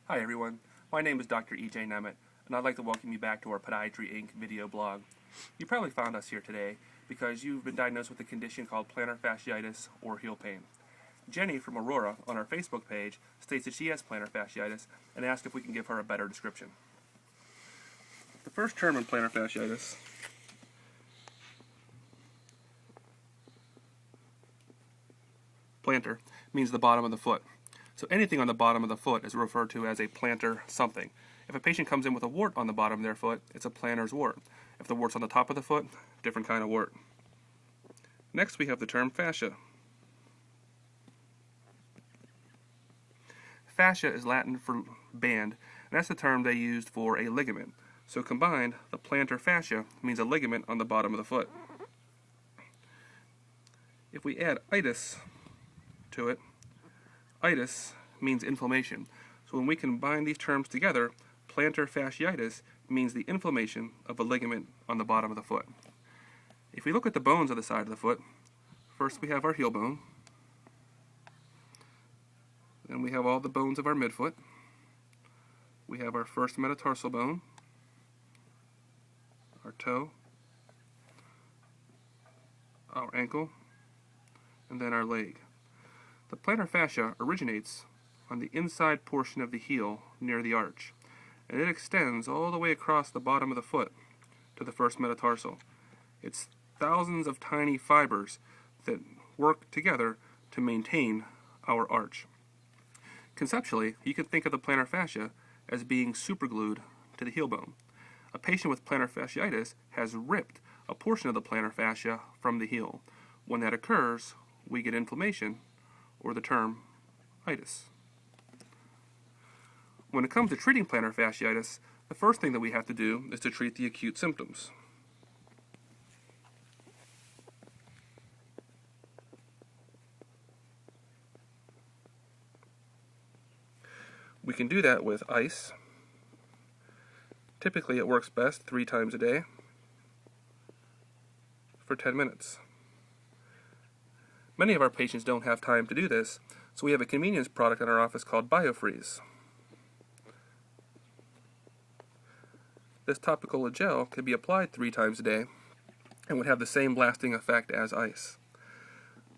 Hi everyone, my name is Dr. E.J. Nemet, and I'd like to welcome you back to our Podiatry Inc. video blog. You probably found us here today because you've been diagnosed with a condition called plantar fasciitis or heel pain. Jenny from Aurora on our Facebook page states that she has plantar fasciitis and asked if we can give her a better description. The first term in plantar fasciitis plantar means the bottom of the foot. So anything on the bottom of the foot is referred to as a plantar something. If a patient comes in with a wart on the bottom of their foot, it's a plantar's wart. If the wart's on the top of the foot, different kind of wart. Next we have the term fascia. Fascia is Latin for band, and that's the term they used for a ligament. So combined, the plantar fascia means a ligament on the bottom of the foot. If we add itis to it, itis means inflammation. So when we combine these terms together, plantar fasciitis means the inflammation of a ligament on the bottom of the foot. If we look at the bones of the side of the foot, first we have our heel bone, then we have all the bones of our midfoot, we have our first metatarsal bone, our toe, our ankle, and then our leg. The plantar fascia originates on the inside portion of the heel near the arch, and it extends all the way across the bottom of the foot to the first metatarsal. It's thousands of tiny fibers that work together to maintain our arch. Conceptually, you can think of the plantar fascia as being superglued to the heel bone. A patient with plantar fasciitis has ripped a portion of the plantar fascia from the heel. When that occurs, we get inflammation, or the term itis. When it comes to treating plantar fasciitis, the first thing that we have to do is to treat the acute symptoms. We can do that with ice. Typically it works best 3 times a day for 10 minutes. Many of our patients don't have time to do this, so we have a convenience product in our office called BioFreeze. This topical gel can be applied 3 times a day and would have the same lasting effect as ice.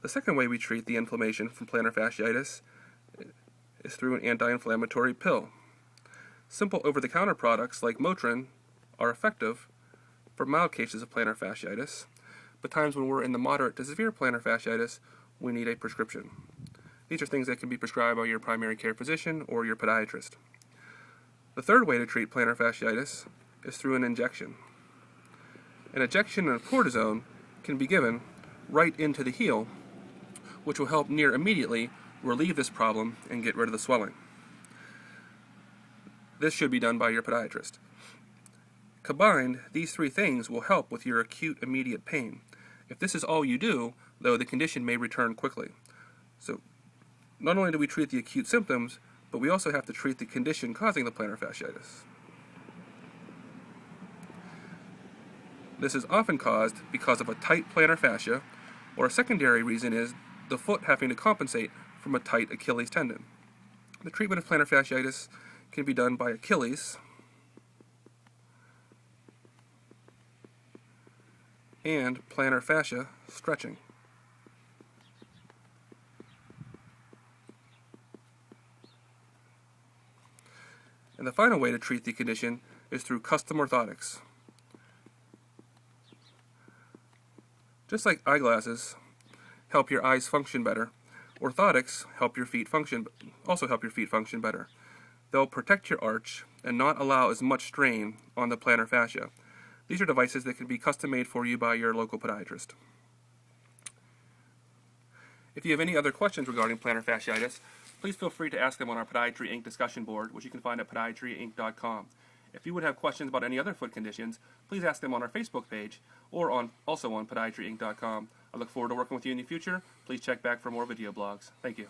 The second way we treat the inflammation from plantar fasciitis is through an anti-inflammatory pill. Simple over-the-counter products like Motrin are effective for mild cases of plantar fasciitis, but times when we're in the moderate to severe plantar fasciitis, we need a prescription. These are things that can be prescribed by your primary care physician or your podiatrist. The third way to treat plantar fasciitis is through an injection. An injection of cortisone can be given right into the heel, which will help near immediately relieve this problem and get rid of the swelling. This should be done by your podiatrist. Combined, these 3 things will help with your acute immediate pain. If this is all you do, though, the condition may return quickly. So, not only do we treat the acute symptoms, but we also have to treat the condition causing the plantar fasciitis. This is often caused because of a tight plantar fascia, or a secondary reason is the foot having to compensate from a tight Achilles tendon. The treatment of plantar fasciitis can be done by Achilles and plantar fascia stretching. And the final way to treat the condition is through custom orthotics. Just like eyeglasses help your eyes function better, orthotics help your feet function better. They'll protect your arch and not allow as much strain on the plantar fascia. These are devices that can be custom made for you by your local podiatrist. If you have any other questions regarding plantar fasciitis, please feel free to ask them on our Podiatry Inc. discussion board, which you can find at podiatryinc.com. If you would have questions about any other foot conditions, please ask them on our Facebook page or also on podiatryinc.com. I look forward to working with you in the future. Please check back for more video blogs. Thank you.